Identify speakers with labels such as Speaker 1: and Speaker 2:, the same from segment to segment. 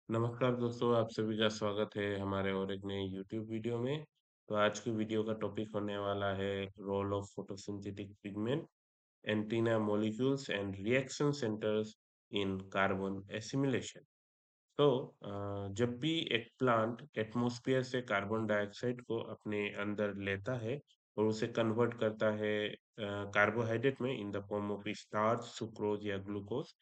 Speaker 1: नमस्कार दोस्तों, आप सभी का स्वागत है हमारे और एक नए यूट्यूब वीडियो में। तो आज की वीडियो का टॉपिक होने वाला है role of photosynthetic pigment, antenna molecules and reaction centres in carbon assimilation. तो जब भी एक प्लांट एटमॉस्फेयर से कार्बन डाइऑक्साइड को अपने अंदर लेता है और उसे कन्वर्ट करता है कार्बोहाइड्रेट में in the form of starch, sucrose या ग्लूकोज।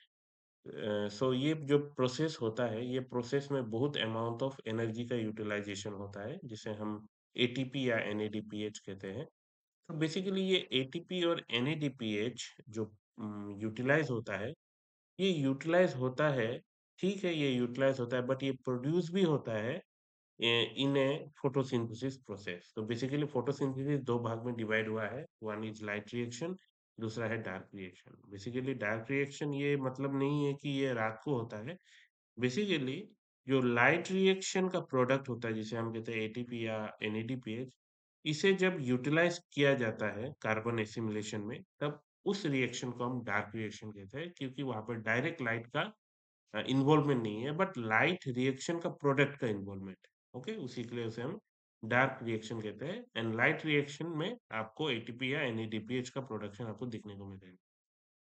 Speaker 1: सो ये जो प्रोसेस होता है, ये प्रोसेस में बहुत अमाउंट ऑफ एनर्जी का यूटिलाइजेशन होता है, जिसे हम एटीपी या एनएडीपीएच कहते हैं। तो बेसिकली ये एटीपी और एनएडीपीएच जो यूटिलाइज होता है, ये यूटिलाइज होता है, ठीक है, ये यूटिलाइज होता है, बट ये प्रोड्यूस भी होता है इन ए फोटोसिंथेसिस प्रोसेस। तो बेसिकली फोटोसिंथेसिस दो भाग में डिवाइड हुआ है, वन इज लाइट रिएक्शन, दूसरा है dark reaction. Basically dark reaction ये मतलब नहीं है कि ये रात को होता है। बेसिकली जो लाइट रिएक्शन का प्रोडक्ट होता है, जिसे हम कहते हैं एटीपी या एनएडीपीएच, इसे जब यूटिलाइज किया जाता है कार्बन एसिमिलेशन में, तब उस रिएक्शन को हम डार्क रिएक्शन कहते हैं, क्योंकि वहां पर डायरेक्ट लाइट का इन्वॉल्वमेंट नहीं है, बट लाइट रिएक्शन का प्रोडक्ट का इन्वॉल्वमेंट है। ओके, उसी के लिए उसे हम डार्क रिएक्शन कहते हैं। एंड लाइट रिएक्शन में आपको एटीपी या एनएडीपीएच का प्रोडक्शन आपको दिखने को मिलेगा।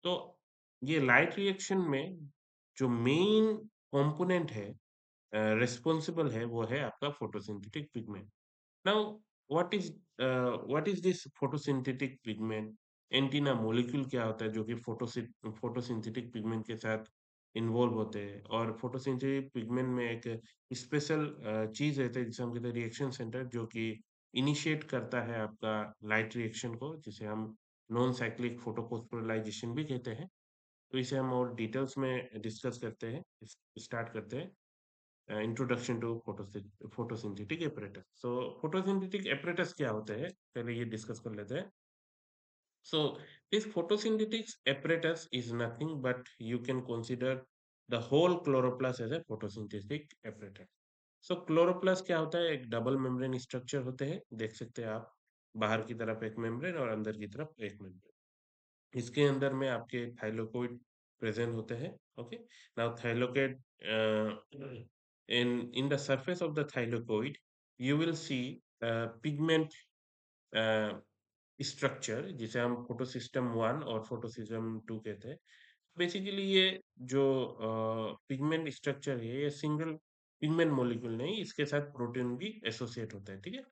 Speaker 1: तो ये लाइट रिएक्शन में जो मेन कंपोनेंट है, रिस्पॉन्सिबल है, वो है आपका photosynthetic pigment. Now what is what is this photosynthetic pigment? Antenna molecule क्या होता है जो कि फोटोसिंथेटिक पिगमेंट के साथ इन्वॉल्व होते हैं? और फोटोसिंथेटिक पिगमेंट में एक स्पेशल चीज रहता है जिसे हम कहते हैं रिएक्शन सेंटर, जो कि इनिशिएट करता है आपका लाइट रिएक्शन को, जिसे हम नॉन साइक्लिक फोटोफॉस्फोराइलेशन भी कहते हैं। तो इसे हम और डिटेल्स में डिस्कस करते हैं। स्टार्ट करते हैं introduction to photosynthetic apparatus. So photosynthetic apparatus क्या होते हैं, पहले ये डिस्कस कर लेते हैं। So this photosynthetic apparatus is nothing but you can consider the whole chloroplast as a photosynthetic apparatus. So chloroplast क्या होता है? एक डबल मेम्ब्रेन स्ट्रक्चर होते हैं, देख सकते हैं आप, बाहर की तरफ एक मेम्ब्रेन और अंदर की तरफ एक मेम्ब्रेन। इसके अंदर में आपके थाइलोकोइड प्रेजेंट होते हैं। Okay, now thylakoid in the surface of the thylakoid you will see pigment structure, जिसे हम फोटोसिस्टम 1 और फोटोसिस्टम 2 कहते हैं। बेसिकली ये जो पिगमेंट स्ट्रक्चर है, ये सिंगल पिगमेंट मॉलिक्यूल नहीं, इसके साथ प्रोटीन भी एसोसिएट होता है, ठीक है?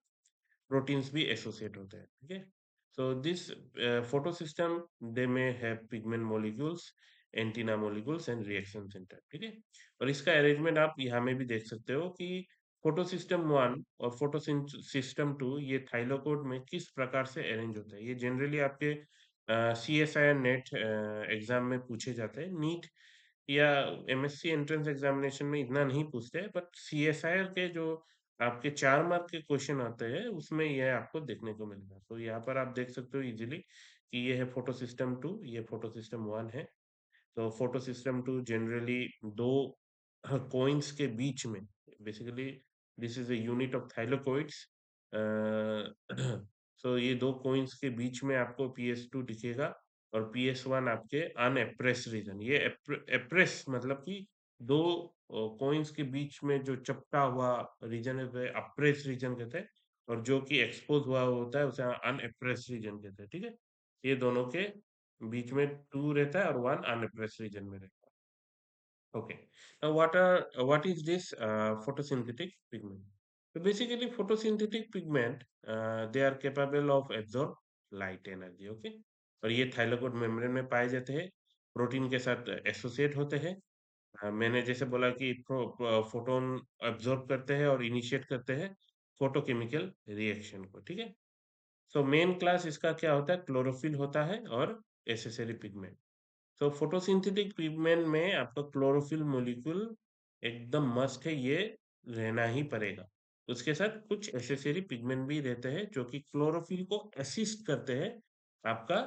Speaker 1: प्रोटीन्स भी एसोसिएट होते हैं, ठीक है? So this photosystem they may have pigment molecules, antenna molecules and reaction centre, ठीक है? और इसका अरेंजमेंट आप यहाँ में भी देख सकते हो कि फोटोसिस्टम 1 और फोटोसिस्टम 2 ये थाइलोकोड में किस प्रकार से अरेंज होता है। ये जनरली आपके सीएसआईआर नेट एग्जाम में पूछे जाते हैं। नीट या एमएससी एंट्रेंस एग्जामिनेशन में इतना नहीं पूछते हैं, बट सीएसआईआर के जो आपके 4 मार्क के क्वेश्चन आते हैं, उसमें यह आपको देखने को मिलेगा। तो यहाँ पर आप देख सकते हो इजीली कि ये है फोटो सिस्टम 2, ये फोटो सिस्टम 1 है। तो फोटो सिस्टम 2 जनरली 2 कॉइन्स के बीच में, basically this is a unit of thylakoids. So ये 2 कॉइन्स के बीच में आपको पीएस2 दिखेगा और पीएस1 आपके अनएप्रेस रीजन। ये एप्रेस मतलब कि 2 कॉइन्स के बीच में जो चपटा हुआ रीजन है, वह अप्रेस रीजन कहते हैं, और जो कि एक्सपोज हुआ होता है उसे अनएप्रेस रीजन कहते हैं, ठीक है? ये दोनों के बीच में 2 रहता है और 1 अनएप्रेस रीजन में रहता है। Okay. Now, what is this photosynthetic pigment? So basically, photosynthetic pigment they are capable of absorb light energy. Okay. और ये थाइलाकोइड मेम्ब्रेन में पाए जाते हैं, प्रोटीन के साथ एसोसिएट होते हैं। मैंने जैसे बोला कि फोटोन अब्जॉर्ब करते हैं और इनिशिएट करते हैं फोटोकेमिकल रिएक्शन को, ठीक है? सो मेन क्लास इसका क्या होता है? क्लोरोफिल होता है और एसेसरी पिगमेंट। तो फोटोसिंथेटिक पिगमेंट में आपका क्लोरोफिल मॉलिक्यूल एकदम मस्ट है, ये रहना ही पड़ेगा। उसके साथ कुछ एसेसरी पिगमेंट भी रहते हैं जो कि क्लोरोफिल को असिस्ट करते हैं आपका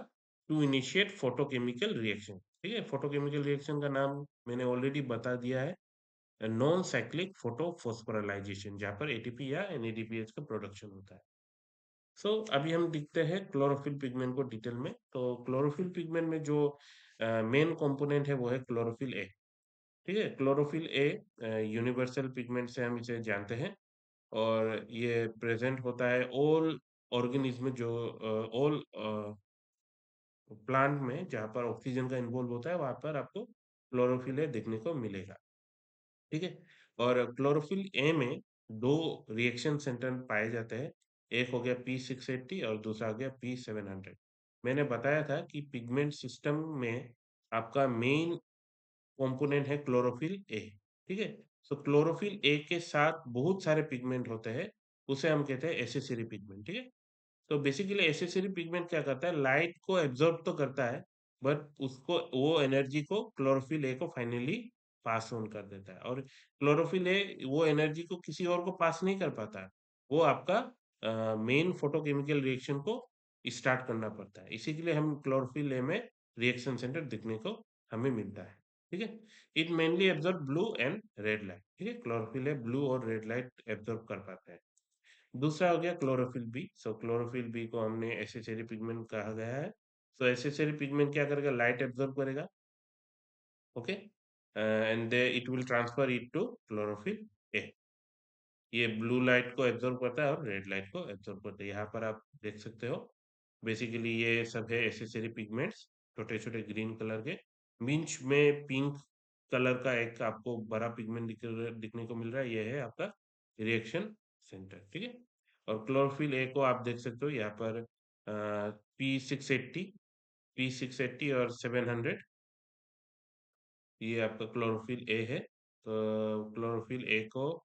Speaker 1: टू इनिशिएट फोटोकेमिकल रिएक्शन, ठीक है? फोटोकेमिकल रिएक्शन का नाम मैंने ऑलरेडी बता दिया है, नॉन साइक्लिक फोटोफॉस्फोराइलेशन, जहाँ पर एटीपी या एनएडीपीएच का प्रोडक्शन होता है। सो अभी हम देखते हैं क्लोरोफिल पिगमेंट को डिटेल में। तो क्लोरोफिल पिगमेंट में जो मेन कंपोनेंट है वो है क्लोरोफिल ए, ठीक है? क्लोरोफिल ए यूनिवर्सल पिगमेंट से हम इसे जानते हैं और ये प्रेज़ेंट होता है ऑल ऑर्गेनिज़्म जो ऑल प्लांट में जहाँ पर ऑक्सीजन का इन्वॉल्व होता है, वहाँ पर आपको क्लोरोफिल ए देखने को मिलेगा। ठीक है? और क्लोरोफिल ए में 2 रिएक्शन सेंटर पाए जाते हैं। एक हो गया P680 और दूसरा हो गया P700। मैंने बताया था कि पिगमेंट सिस्टम में आपका मेन कंपोनेंट है क्लोरोफिल ए, ठीक है? सो क्लोरोफिल ए के साथ बहुत सारे पिगमेंट होते हैं, उसे हम कहते हैं एक्सेसरी पिगमेंट, ठीक है? तो बेसिकली एक्सेसरी पिगमेंट क्या करता है, लाइट को एब्जॉर्ब तो करता है, बट उसको वो एनर्जी को क्लोरोफिल ए को फाइनली पास ऑन कर देता है और क्लोरोफिल ए वो एनर्जी को किसी और को पास नहीं कर पाता है। वो आपका मेन फोटोकेमिकल रिएक्शन को स्टार्ट करना पड़ता है। इसी के लिए हम क्लोरोफिल ए में रिएक्शन सेंटर दिखने को हमें मिलता है। ठीक है? It mainly absorb blue and red light. ठीक है? क्लोरोफिल ए ब्लू और रेड लाइट एब्जॉर्ब कर पाता है। दूसरा हो गया क्लोरोफिल बी। सो क्लोरोफिल बी को हमने एसेसरी पिगमेंट कहा गया है। सो एसेसरी पिगमेंट क्या करेगा, लाइट एब्जॉर्ब करेगा। Okay, and it will transfer it to chlorophyll A. ये ब्लू लाइट को एब्जॉर्ब करता है और रेड लाइट को एब्जॉर्ब करता है। यहाँ पर आप देख सकते हो, बेसिकली ये सब है एसेसरी पिगमेंट्स, छोटे छोटे ग्रीन कलर के। बीच में पिंक कलर का एक आपको बड़ा पिगमेंट दिखने को मिल रहा है, ये है आपका रिएक्शन सेंटर। ठीक है? और क्लोरोफिल ए को आप देख सकते हो यहाँ पर P680 और 700, ये आपका क्लोरोफिल ए है। तो क्लोरोफिल ए को,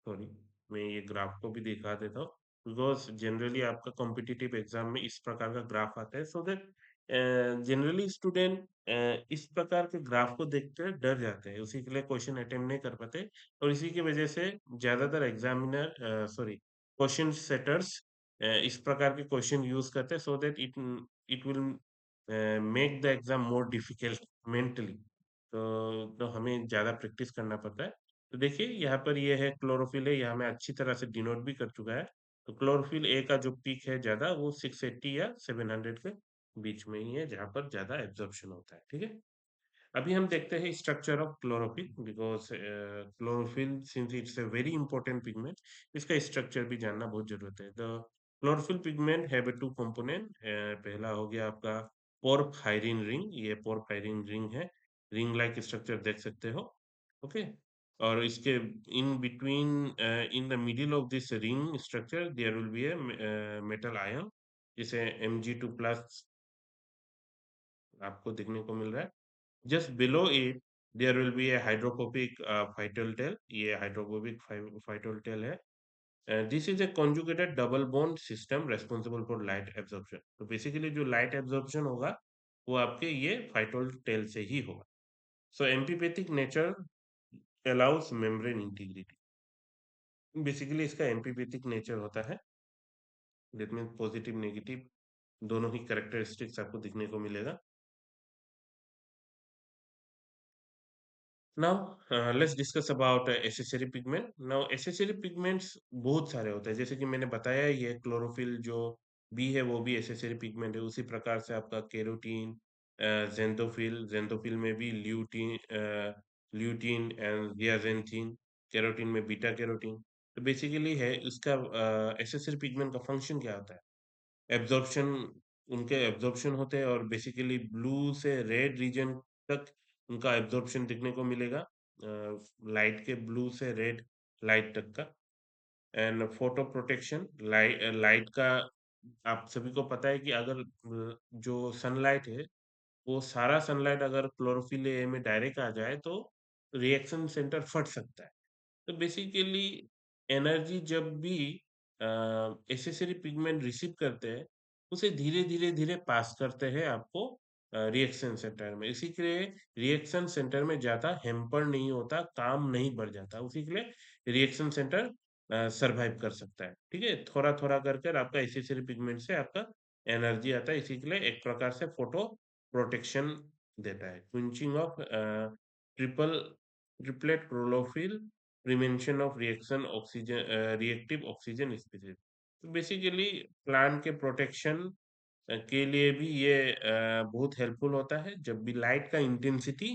Speaker 1: सॉरी, मैं ये ग्राफ को भी दिखा देता हूँ, बिकॉज जनरली आपका कॉम्पिटिटिव एग्जाम में इस प्रकार का ग्राफ आता है, सो दैट जनरली स्टूडेंट इस प्रकार के ग्राफ को देखकर डर जाते हैं, उसी के लिए क्वेश्चन अटेम्प्ट नहीं कर पाते और इसी की वजह से ज्यादातर एग्जामिनर, सॉरी, क्वेश्चन सेटर्स इस प्रकार के क्वेश्चन यूज करते हैं, so that it will make the exam more difficult mentally. तो हमें ज्यादा प्रैक्टिस करना पड़ता है। तो देखिए यहाँ पर ये है क्लोरोफिल है, यहाँ मैं अच्छी तरह से डिनोट भी कर चुका है। तो क्लोरोफिल ए का जो पीक है ज्यादा, वो 680 या 700 के बीच में ही है, जहाँ पर ज्यादा एब्जॉर्प्शन होता है। ठीक है? अभी हम देखते हैं structure of chlorophyll, because chlorophyll since it's a very important pigment, इसका स्ट्रक्चर भी जानना बहुत जरूरत है। The chlorophyll pigment have two component. पहला हो गया आपका पोरफायरिन रिंग, ये पोरफायरिन रिंग है, रिंग लाइक स्ट्रक्चर देख सकते हो। ओके, और इसके in between, in the middle of this ring structure there will be a metal ion, जिसे Mg2+ आपको देखने को मिल रहा है। Just below it there will be a hydrophobic phytol tail, ये हाइड्रोफोबिक फाइटल टेल है। This is a conjugated double bond system responsible for light absorption. तो बेसिकली जो लाइट एब्जॉर्प्शन होगा वो आपके ये फाइटल टेल से ही होगा। So amphipathic nature allows membrane integrity. Basically इसका एम्पीपैथिक नेचर होता है, दैट मीन्स पॉजिटिव नेगेटिव दोनों ही कैरेक्टरिस्टिक्स आपको दिखने को मिलेगा। Now, let's discuss about accessory pigment. Now, accessory pigments बहुत सारे होते हैं, जैसे कि मैंने बताया, ये क्लोरोफिल जो बी है वो भी एसेसरी पिगमेंट है। उसी प्रकार से आपका केरोटीन, जेंथोफिल, जेंथोफिल में भी ल्यूटीन एंड जियाजेंथीन, केरोटीन में बीटा कैरोटीन। तो बेसिकली है इसका एसेसरी पिगमेंट का फंक्शन क्या होता है, एब्जॉर्प्शन, उनके एब्जॉर्प्शन होते हैं और बेसिकली ब्लू से रेड रीजन तक उनका एब्जॉर्प्शन देखने को मिलेगा, लाइट के ब्लू से रेड लाइट तक का। एंड फोटो प्रोटेक्शन, लाइट का आप सभी को पता है कि अगर जो सनलाइट है, वो सारा सनलाइट अगर क्लोरोफिल ए में डायरेक्ट आ जाए तो रिएक्शन सेंटर फट सकता है। तो बेसिकली एनर्जी जब भी एसेसरी पिगमेंट रिसीव करते हैं, उसे धीरे धीरे धीरे पास करते हैं आपको रिएक्शन सेंटर में। इसी के लिए रिएक्शन सेंटर में ज्यादा हेम्पर नहीं होता, काम नहीं बढ़ जाता, उसी के लिए रिएक्शन सेंटर सरवाइव कर सकता है। ठीक है? थोड़ा थोड़ा कर कर आपका एसेसरी पिगमेंट से आपका एनर्जी आता है, इसी के लिए एक प्रकार से फोटो प्रोटेक्शन देता है। Quenching of triple triplet chlorophyll, prevention of reaction oxygen, reactive oxygen species. तो बेसिकली प्लांट के प्रोटेक्शन के लिए भी ये बहुत हेल्पफुल होता है। जब भी लाइट का इंटेंसिटी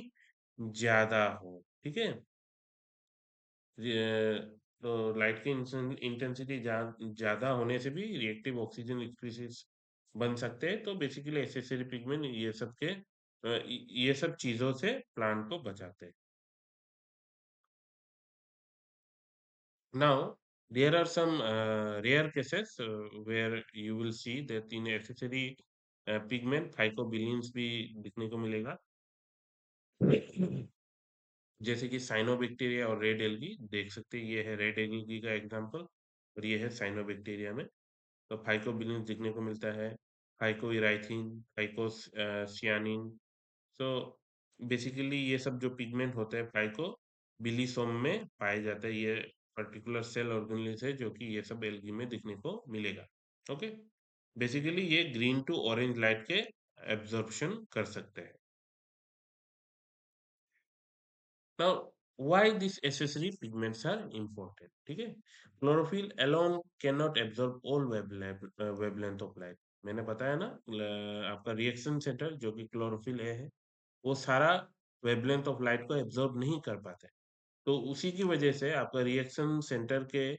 Speaker 1: ज्यादा हो, ठीक है। तो लाइट की इंटेंसिटी ज्यादा होने से भी रिएक्टिव ऑक्सीजन स्पीशीज बन सकते हैं, तो बेसिकली एसेसरी पिगमेंट ये सब के ये सब चीजों से प्लांट को बचाते हैं। Now, there are some rare cases where you will see that in accessory pigment phycobilins भी दिखने को मिलेगा। जैसे कि साइनोबैक्टीरिया और रेड एल्गी देख सकते हैं, ये है रेड एल्गी का एग्जांपल और ये है साइनोबैक्टीरिया में। तो फाइकोबिलिन्स दिखने को मिलता है, फाइकोइराइथिन, फाइकोसियानिन। सो बेसिकली ये सब जो पिगमेंट होते हैं फाइकोबिलिसोम में पाए जाते हैं। ये पर्टिकुलर सेल ऑर्गेनेल है जो कि ये सब एल्गी में दिखने को मिलेगा। ओके, बेसिकली ये ग्रीन टू ऑरेंज लाइट के एब्जॉर्प्शन कर सकते हैं। Now, why these accessory pigments are important? ठीक है, chlorophyll alone cannot absorb all wavelength of light। मैंने बताया ना, आपका रिएक्शन सेंटर जो कि क्लोरोफिल ए है, वो सारा वेवलेंथ ऑफ लाइट को एब्जॉर्ब नहीं कर पाता है। तो उसी की वजह से आपका रिएक्शन सेंटर के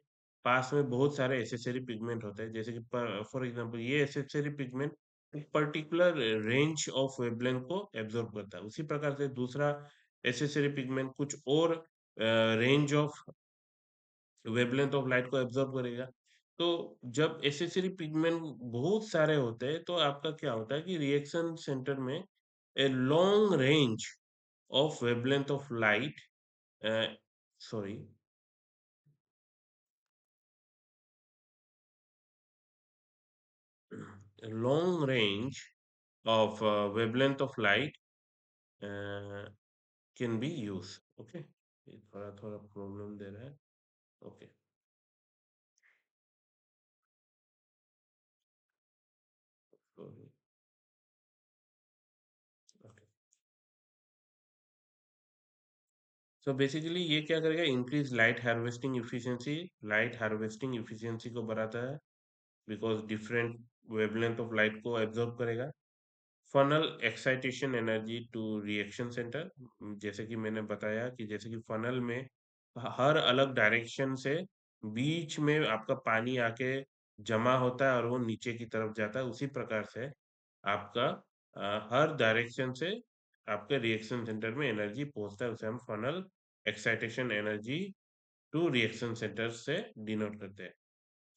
Speaker 1: पास में बहुत सारे एसेसरी पिगमेंट होते हैं, जैसे कि फॉर एग्जांपल ये एसेसरी पिगमेंट एक पर्टिकुलर रेंज ऑफ वेवलेंथ को एब्जॉर्ब करता है। उसी प्रकार से दूसरा एसेसरी पिगमेंट कुछ और range of wavelength of light को एब्जॉर्ब करेगा। तो जब एसेसरी पिगमेंट बहुत सारे होते हैं तो आपका क्या होता है कि रिएक्शन सेंटर में a long range of wavelength of light, sorry, long range of wavelength of light uh, can be used। Okay, ये थोड़ा थोड़ा प्रॉब्लम दे रहा है। ओके, ओके, सो बेसिकली ये क्या करेगा, इंक्रीज लाइट हार्वेस्टिंग इफिशियंसी को बढ़ाता है, because different wavelength of light को एब्जॉर्ब करेगा। Funnel excitation energy to reaction centre, जैसे कि मैंने बताया कि जैसे कि फनल में हर अलग डायरेक्शन से बीच में आपका पानी आके जमा होता है और वो नीचे की तरफ जाता है, उसी प्रकार से आपका हर डायरेक्शन से आपके रिएक्शन सेंटर में एनर्जी पहुंचता है, उसे हम funnel excitation energy to reaction centre से डिनोट करते हैं।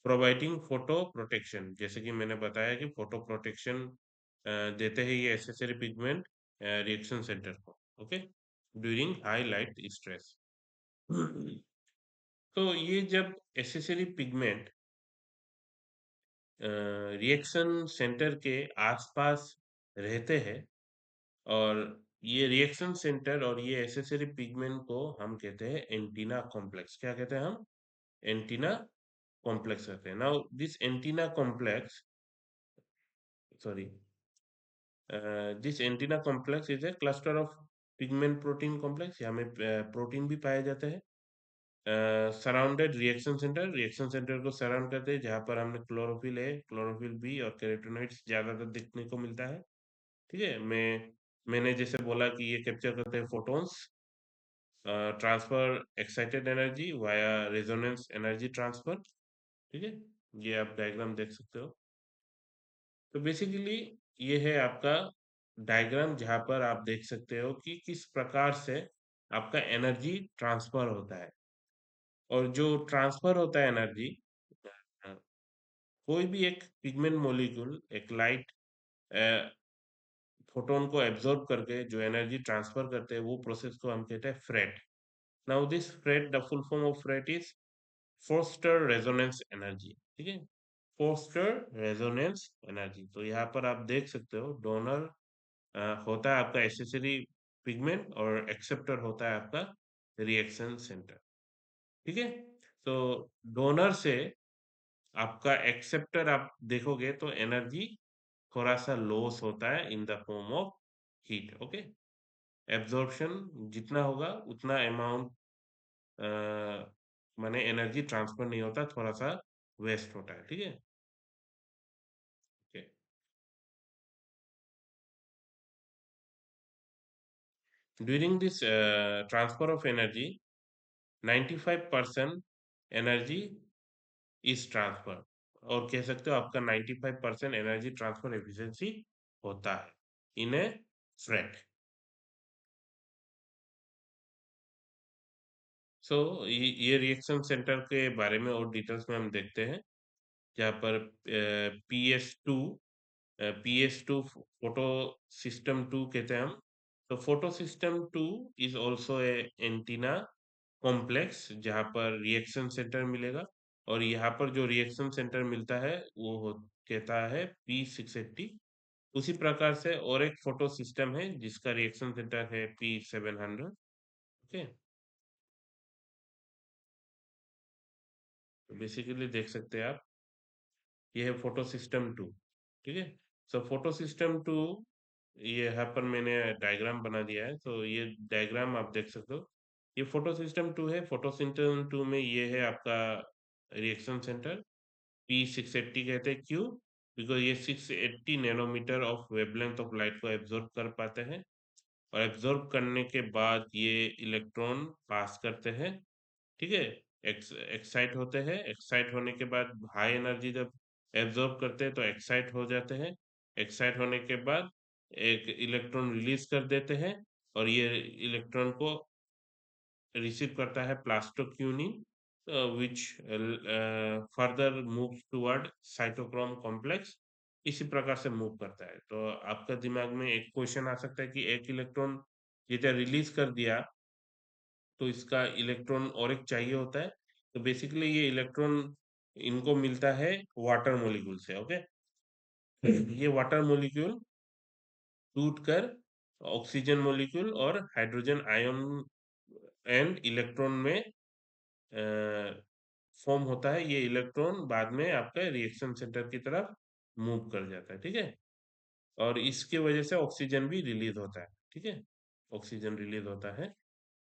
Speaker 1: प्रोवाइडिंग फोटो प्रोटेक्शन, जैसे कि मैंने बताया कि फोटो प्रोटेक्शन देते हैं ये एसेसरी पिगमेंट रिएक्शन सेंटर को। Okay, during high light stress. तो ये जब एसेसरी पिगमेंट रिएक्शन सेंटर के आसपास रहते हैं, और ये रिएक्शन सेंटर और ये एसेसरी पिगमेंट को हम कहते हैं एंटीना कॉम्प्लेक्स। क्या कहते हैं हम? एंटीना कॉम्प्लेक्स कहते हैं। Now this antenna complex, sorry, this antenna complex is a cluster of pigment protein complex. यहाँ में प्रोटीन भी पाए जाते हैं। सराउंडेड रिएक्शन सेंटर को सराउंड करते हैं, जहाँ पर हमने क्लोरोफिल ए, क्लोरोफिल बी और कैरोटीनॉइड्स ज्यादातर देखने को मिलता है। ठीक है, मैंने जैसे बोला कि ये कैप्चर करते हैं photons, transfer excited energy via resonance energy transfer. ठीक है, ये आप डायग्राम देख सकते हो। तो बेसिकली ये है आपका डायग्राम, जहाँ पर आप देख सकते हो कि किस प्रकार से आपका एनर्जी ट्रांसफर होता है। और जो ट्रांसफर होता है एनर्जी, कोई भी एक पिगमेंट मॉलिक्यूल एक लाइट फोटोन को एब्जॉर्ब करके जो एनर्जी ट्रांसफर करते हैं, वो प्रोसेस को हम कहते हैं freight. Now this freight, the full form of freight is Forster resonance energy. ठीक है, फोर्स्टर रेजोनेंस एनर्जी। तो यहाँ पर आप देख सकते हो डोनर होता है आपका एसेसरी पिगमेंट और एक्सेप्टर होता है आपका रिएक्शन सेंटर। ठीक है, तो डोनर से आपका एक्सेप्टर आप देखोगे तो एनर्जी थोड़ा सा लॉस होता है in the form of heat. Okay, absorption जितना होगा उतना अमाउंट माने एनर्जी ट्रांसफर नहीं होता, थोड़ा सा वेस्ट होता है। ठीक है, okay. During this transfer of energy 95% energy is transfer, और कह सकते हो आपका 95% एनर्जी ट्रांसफर एफिशिएंसी होता है इन ए थ्रेड। सो ये रिएक्शन सेंटर के बारे में और डिटेल्स में हम देखते हैं, जहाँ पर PS2 PS2 फोटो सिस्टम 2 कहते हैं हम। तो photo system 2 is also a antenna complex, जहाँ पर रिएक्शन सेंटर मिलेगा, और यहाँ पर जो रिएक्शन सेंटर मिलता है वो कहता है P680। उसी प्रकार से और एक फोटो सिस्टम है जिसका रिएक्शन सेंटर है P700। ओके, तो बेसिकली देख सकते हैं आप, ये है फोटो सिस्टम 2। ठीक है, सो फोटो सिस्टम 2, ये यहाँ पर मैंने डायग्राम बना दिया है, तो ये डायग्राम आप देख सकते हो। ये फोटो सिस्टम 2 है। फोटो सिस्टम 2 में ये है आपका रिएक्शन सेंटर, P680 कहते हैं। क्यों? बिकॉज ये 680 nanometre of wavelength of light को एब्जॉर्ब कर पाते हैं, और एब्जॉर्ब करने के बाद ये इलेक्ट्रॉन पास करते हैं। ठीक है, एक्साइट होते हैं। एक्साइट होने के बाद हाई एनर्जी जब एब्जॉर्ब करते हैं तो एक्साइट हो जाते हैं। एक्साइट होने के बाद एक इलेक्ट्रॉन रिलीज कर देते हैं, और ये इलेक्ट्रॉन को रिसीव करता है plastoquinone, which further moves toward cytochrome complex. इसी प्रकार से मूव करता है। तो आपका दिमाग में एक क्वेश्चन आ सकता है कि एक इलेक्ट्रॉन ये जब रिलीज कर दिया तो इसका इलेक्ट्रॉन और एक चाहिए होता है। तो बेसिकली ये इलेक्ट्रॉन इनको मिलता है वाटर मॉलिक्यूल से। ओके, ये वाटर मॉलिक्यूल टूट कर ऑक्सीजन मॉलिक्यूल और हाइड्रोजन आयन एंड इलेक्ट्रॉन में फॉर्म होता है। ये इलेक्ट्रॉन बाद में आपका रिएक्शन सेंटर की तरफ मूव कर जाता है। ठीक है, और इसके वजह से ऑक्सीजन भी रिलीज होता है। ठीक है, ऑक्सीजन रिलीज होता है।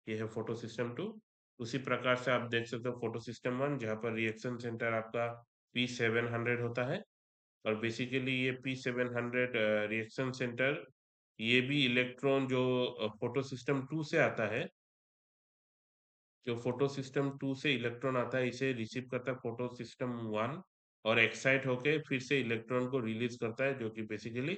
Speaker 1: ये है फोटो सिस्टम 2। उसी प्रकार से आप देख सकते हो फोटो सिस्टम 1, जहाँ पर रिएक्शन सेंटर आपका P700 होता है। और बेसिकली ये P700 रिएक्शन सेंटर, ये भी इलेक्ट्रॉन जो फोटो सिस्टम 2 से आता है, जो फोटो सिस्टम 2 से इलेक्ट्रॉन आता है, इसे रिसीव करता है फोटो सिस्टम 1, और एक्साइट होके फिर से इलेक्ट्रॉन को रिलीज करता है, जो कि बेसिकली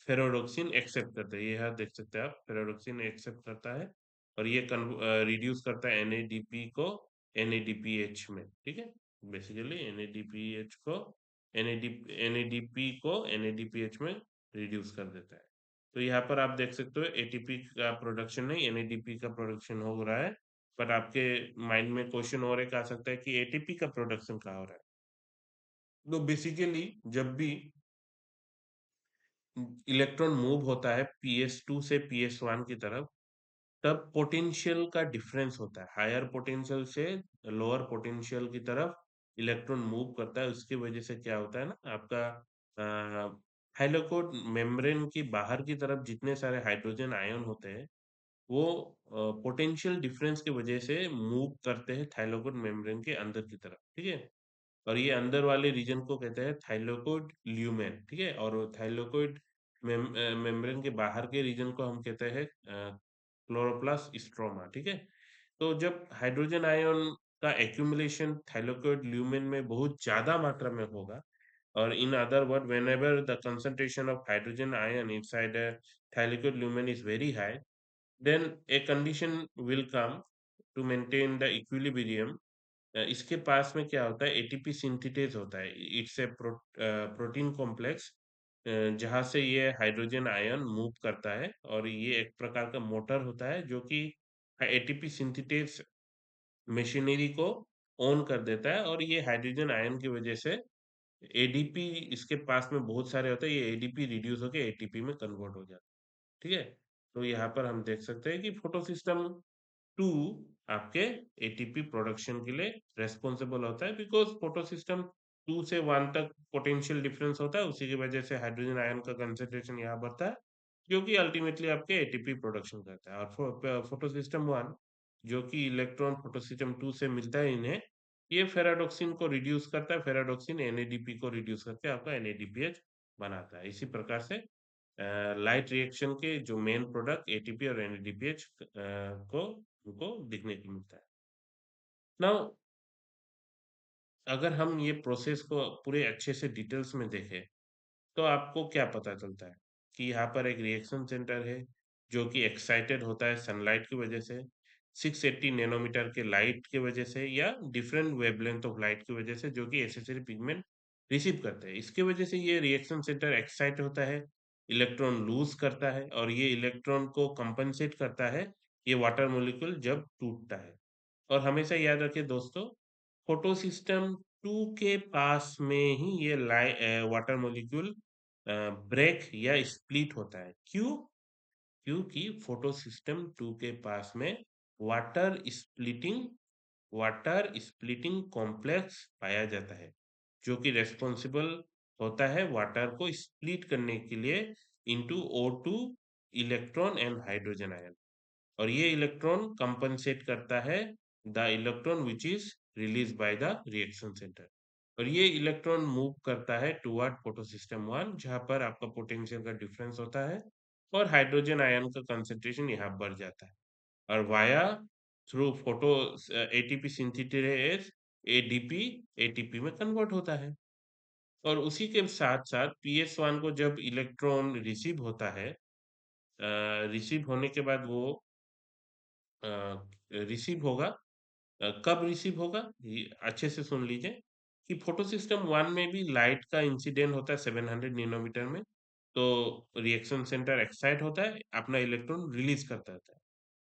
Speaker 1: फेरोडॉक्सिन एक्सेप्ट करता है। ये यहाँ देख सकते हैं आप, फेरोडॉक्सिन एक्सेप्ट करता है, और ये रिड्यूस करता है NADP को NADPH में। ठीक है, बेसिकली NADPH को NADP को NADPH में रिड्यूस कर देता है। तो यहाँ पर आप देख सकते हो ATP का प्रोडक्शन नहीं, NADP का प्रोडक्शन हो रहा है। पर आपके माइंड में क्वेश्चन और एक आ सकता है कि ATP का प्रोडक्शन कहाँ हो रहा है। तो बेसिकली जब भी इलेक्ट्रॉन मूव होता है PS2 से PS1 की तरफ, तब पोटेंशियल का डिफरेंस होता है। हायर पोटेंशियल से लोअर पोटेंशियल की तरफ इलेक्ट्रॉन मूव करता है। उसकी वजह से क्या होता है ना, आपका हाइलोकोट मेम्ब्रेन की बाहर की तरफ जितने सारे हाइड्रोजन आयन होते हैं, वो पोटेंशियल डिफरेंस की वजह से मूव करते हैं थाइलोकोड मेम्ब्रेन के अंदर की तरफ। ठीक है, और ये अंदर वाले रीजन को कहते हैं थाइलोकोड ल्यूमेन। ठीक है, और थाइलोकोड मेम्ब्रेन के बाहर के रीजन को हम कहते हैं क्लोरोप्लास्ट स्ट्रोमा। ठीक है, तो जब हाइड्रोजन आयन का एक्यूमुलेशन थाइलोकोड ल्यूमेन में बहुत ज्यादा मात्रा में होगा, or in other word, whenever the concentration of hydrogen ion inside a thylakoid lumen is very high, then a condition will come to maintain the equilibrium। इसके पास में क्या होता है, एटीपी सिंथेटेज होता है। इट्स ए प्रोटीन कॉम्प्लेक्स, जहाँ से ये हाइड्रोजन आयन मूव करता है, और ये एक प्रकार का मोटर होता है जो कि एटीपी सिंथेटेज मशीनरी को ऑन कर देता है, और ये हाइड्रोजन आयन की वजह से एडीपी इसके पास में बहुत सारे होते हैं, ये एडीपी रिड्यूस होकर एटीपी में कन्वर्ट हो जाता है। ठीक है, तो यहाँ पर हम देख सकते हैं कि फोटो सिस्टम 2 आपके एटीपी प्रोडक्शन के लिए रेस्पॉन्सिबल होता है, बिकॉज फोटो सिस्टम 2 से 1 तक पोटेंशियल डिफरेंस होता है। उसी की वजह से हाइड्रोजन आयन का कंसेंट्रेशन यहाँ बढ़ता है, जो कि अल्टीमेटली आपके एटीपी प्रोडक्शन करता है। और फोटो सिस्टम 1, जो कि इलेक्ट्रॉन फोटो सिस्टम 2 से मिलता है इन्हें, ये फेराडॉक्सिन को रिड्यूस करता है। फेराडॉक्सिन NADP को रिड्यूस करके आपका NADPH बनाता है। इसी प्रकार से लाइट रिएक्शन के जो मेन प्रोडक्ट एटीपी और एनएडीपीएच को उनको दिखने को मिलता है। नाउ अगर हम ये प्रोसेस को पूरे अच्छे से डिटेल्स में देखें, तो आपको क्या पता चलता है कि यहाँ पर एक रिएक्शन सेंटर है जो कि एक्साइटेड होता है सनलाइट की वजह से, 680 नैनोमीटर के लाइट की वजह से या डिफरेंट वेवलेंथ ऑफ लाइट की वजह से, जो कि एसेसरी पिगमेंट रिसीव करते हैं। इसके वजह से ये रिएक्शन सेंटर एक्साइट होता है, इलेक्ट्रॉन लूज करता है और ये इलेक्ट्रॉन को कंपनसेट करता है ये वाटर मॉलिक्यूल जब टूटता है। और हमेशा याद रखें दोस्तों, फोटो सिस्टम 2 के पास में ही ये वाटर मॉलिक्यूल ब्रेक या स्प्लिट होता है। क्यों? क्योंकि फोटो सिस्टम 2 के पास में water splitting water splitting complex पाया जाता है, जो कि रेस्पॉन्सिबल होता है वाटर को स्प्लिट करने के लिए into O2 electron and hydrogen ion. और ये इलेक्ट्रॉन कंपनसेट करता है the electron which is release by the reaction centre. और ये इलेक्ट्रॉन मूव करता है टुवर्ड फोटो सिस्टम 1, जहां पर आपका पोटेंशियल का डिफरेंस होता है और हाइड्रोजन आयन का कंसेंट्रेशन यहाँ बढ़ जाता है। और via through photo ATP synthesis ADP ATP में कन्वर्ट होता है। और उसी के साथ साथ PS1 को जब इलेक्ट्रॉन रिसीव होता है, रिसीव होने के बाद वो रिसीव होगा। कब रिसीव होगा, ये अच्छे से सुन लीजिए कि फोटो सिस्टम 1 में भी लाइट का इंसिडेंट होता है 700 नैनोमीटर में। तो रिएक्शन सेंटर एक्साइट होता है, अपना इलेक्ट्रॉन रिलीज करता है।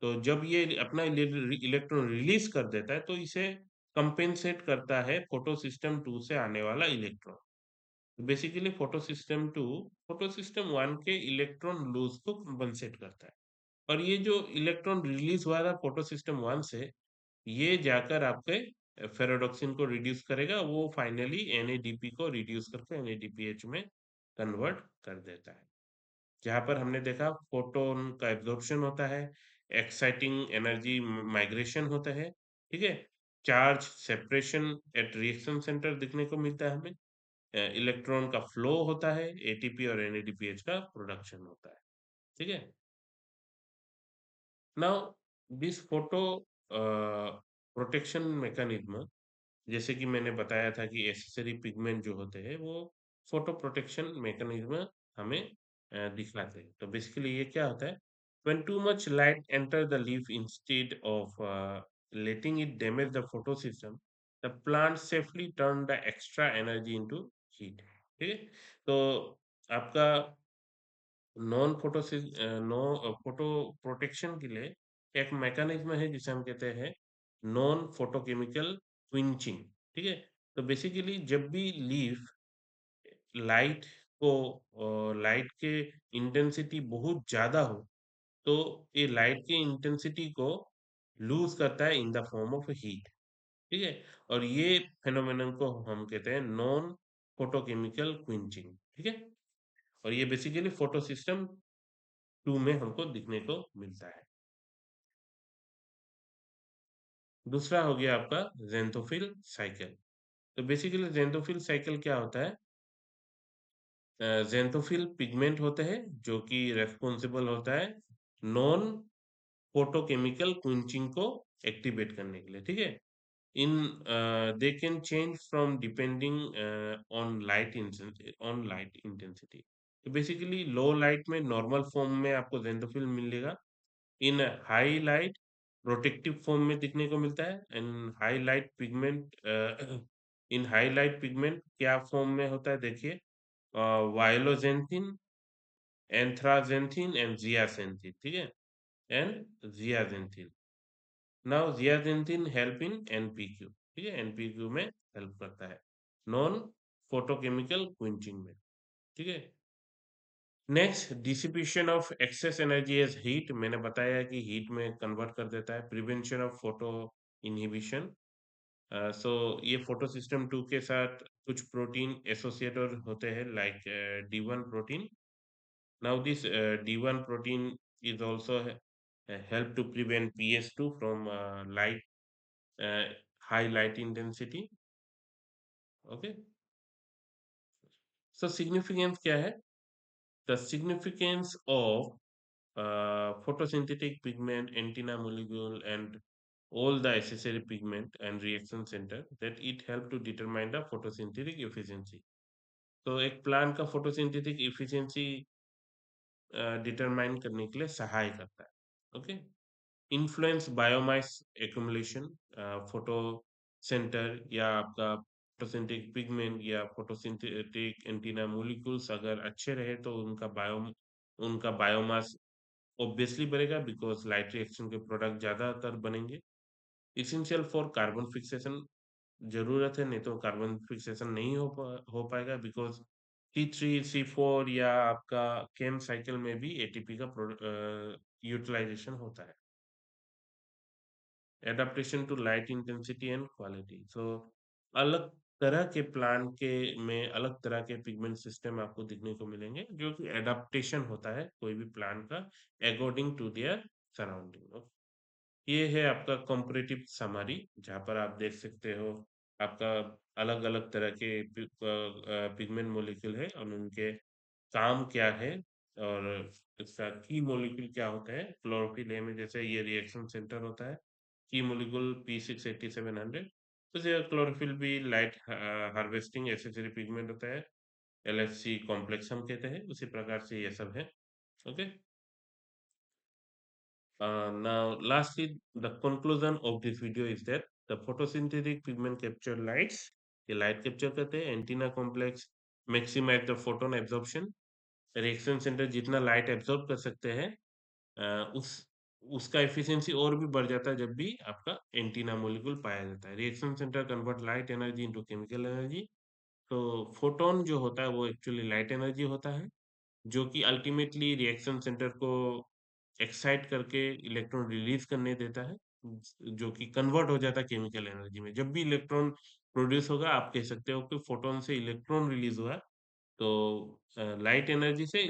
Speaker 1: तो जब ये अपना इलेक्ट्रॉन रिलीज कर देता है, तो इसे कंपेंसेट करता है फोटो सिस्टम 2 से आने वाला इलेक्ट्रॉन। बेसिकली फोटो सिस्टम 1 के इलेक्ट्रॉन लूज को कंपेंसेट करता है। और ये जो इलेक्ट्रॉन रिलीज हुआ था फोटो सिस्टम 1 से, ये जाकर आपके फेरोडॉक्सिन को रिड्यूस करेगा, वो फाइनली NADP को रिड्यूस करके NADPH में कन्वर्ट कर देता है। जहाँ पर हमने देखा फोटोन का एब्जॉर्प्शन होता है, एक्साइटिंग एनर्जी माइग्रेशन होता है, ठीक है? Charge separation at reaction centre दिखने को मिलता है हमें, इलेक्ट्रॉन का फ्लो होता है, एटीपी और NADPH का प्रोडक्शन होता है, ठीक है? Now this photo protection mechanism, जैसे कि मैंने बताया था कि एसेसरी पिगमेंट जो होते हैं वो फोटो प्रोटेक्शन मैकेनिज्म हमें दिखलाते हैं। तो बेसिकली ये क्या होता है, when too much light enter the leaf instead of letting it damage the photosystem, the plant safely turn the extra energy into heat. ठीक है? तो आपका non photo no photoprotection के लिए एक मैकेनिज्म है जिसे हम कहते हैं नॉन फोटोकेमिकल क्विंचिंग। ठीक है? तो बेसिकली जब भी लीफ लाइट लाइट के इंटेंसिटी बहुत ज्यादा हो, तो ये लाइट की इंटेंसिटी को लूज करता है in the form of heat. ठीक है? और ये फेनोमेनन को हम कहते हैं नॉन फोटोकेमिकल क्विंचिंग। ठीक है? और ये बेसिकली फोटो सिस्टम 2 में हमको दिखने को मिलता है। दूसरा हो गया आपका ज़ेंथोफिल साइकिल। तो बेसिकली ज़ेंथोफिल साइकिल क्या होता है? ज़ेंथोफिल पिगमेंट होते हैं जो कि रिस्पॉन्सिबल होता है नॉन फोटोकेमिकल क्विंचिंग को एक्टिवेट करने के लिए, ठीक है? In they can change from depending on light intensity. तो बेसिकली लो लाइट में नॉर्मल फॉर्म में आपको ज़ेंथोफिल मिलेगा। In high light protective form में दिखने को मिलता है। And high light pigment in high light pigment क्या फॉर्म में होता है देखिए, वायोलोजेंथिन, एंथ्राजेंथिन एंड जियासेंथिन। ठीक है? And zeaxanthin. Now zeaxanthin help in NPQ. ठीक है? एनपीक्यू में हेल्प करता है नॉन फोटोकेमिकल क्विंचिंग में। ठीक है? Next, dissipation of excess energy as heat. मैंने बताया कि हीट में कन्वर्ट कर देता है। Prevention of photo inhibition. So ये फोटो सिस्टम 2 के साथ कुछ प्रोटीन एसोसिएटेड होते हैं like D1 protein. Now this D1 protein is also help to prevent PS2 from light high light intensity. Okay, so significance क्या है? The significance of photosynthetic pigment, antenna molecule, and all the accessory pigment and reaction center that it help to determine the photosynthetic efficiency. तो एक plant का photosynthetic efficiency determine करने के लिए सहाय करता है। Okay, influence biomass accumulation, photo centre या आपका फोटोसिंथेटिक पिगमेंट या फोटोसिंथेटिक एंटीना मॉलिक्यूल्स अगर अच्छे रहे तो उनका बायोमास ऑब्वियसली बढ़ेगा बिकॉज लाइट रिएक्शन के प्रोडक्ट ज्यादातर बनेंगे। इसेंशियल फॉर कार्बन फिक्सेशन, ज़रूरत है, नहीं तो कार्बन फिक्सेशन नहीं हो पाएगा बिकॉज़ C3, C4 या आपका केम साइकिल में भी एटीपी का यूटिलाइज़ेशन होता है। Adaptation to light intensity and quality. So अलग तरह के प्लांट के में अलग तरह के पिगमेंट सिस्टम आपको दिखने को मिलेंगे जो कि एडाप्टेशन होता है कोई भी प्लांट का अकॉर्डिंग टू देयर सराउंडिंग। ये है आपका कॉम्परेटिव समरी जहाँ पर आप देख सकते हो आपका अलग-अलग तरह के पिगमेंट मॉलिक्यूल है और उनके काम क्या है और इसका की मॉलिक्यूल क्या होता है। क्लोरोफिल ए में जैसे ये रिएक्शन सेंटर होता है, की मॉलिक्यूल P68700, तो जो क्लोरोफिल भी लाइट हार्वेस्टिंग एसेसरी पिगमेंट होता है, LFC कॉम्प्लेक्स हम कहते हैं, उसी प्रकार से ये सब है। Okay. Now, lastly, the conclusion of this video is that the photosynthetic pigment capture lights. ये लाइट कैप्चर करते हैं। Antenna complex maximise the photon absorption. Reaction centre जितना लाइट एब्जॉर्ब कर सकते हैं उस उसका एफिशिएंसी और भी बढ़ जाता है जब भी आपका एंटीना मॉलिक्यूल पाया जाता है। Reaction centre convert light energy into chemical energy. तो फोटोन जो होता है वो एक्चुअली लाइट एनर्जी होता है जो कि अल्टीमेटली रिएक्शन सेंटर को एक्साइट करके इलेक्ट्रॉन रिलीज करने देता है, जो कि कन्वर्ट हो जाता है केमिकल एनर्जी में। जब भी इलेक्ट्रॉन प्रोड्यूस होगा आप कह सकते हो कि फोटोन से इलेक्ट्रॉन रिलीज हुआ, तो लाइट एनर्जी से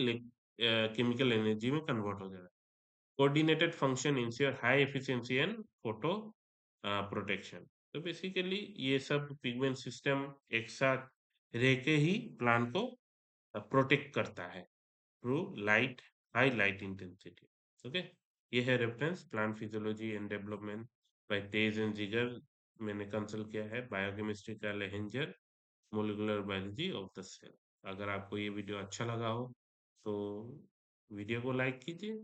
Speaker 1: केमिकल एनर्जी में कन्वर्ट हो जाएगा। Coordinated function ensure high efficiency and photo protection. तो बेसिकली ये सब पिगमेंट सिस्टम एक साथ रह के ही प्लांट को प्रोटेक्ट करता है through light, high light intensity. Okay, ये है reference plant physiology and development by Taiz and Zeiger. मैंने कंसल्ट किया है बायोकेमिस्ट्री का Lehninger, molecular biology of the cell. अगर आपको ये वीडियो अच्छा लगा हो तो वीडियो को लाइक कीजिए,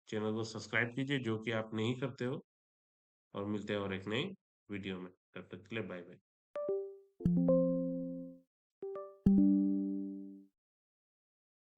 Speaker 1: चैनल को सब्सक्राइब कीजिए जो कि आप नहीं करते हो, और मिलते हैं और एक नई वीडियो में। तब तक के लिए बाय बाय।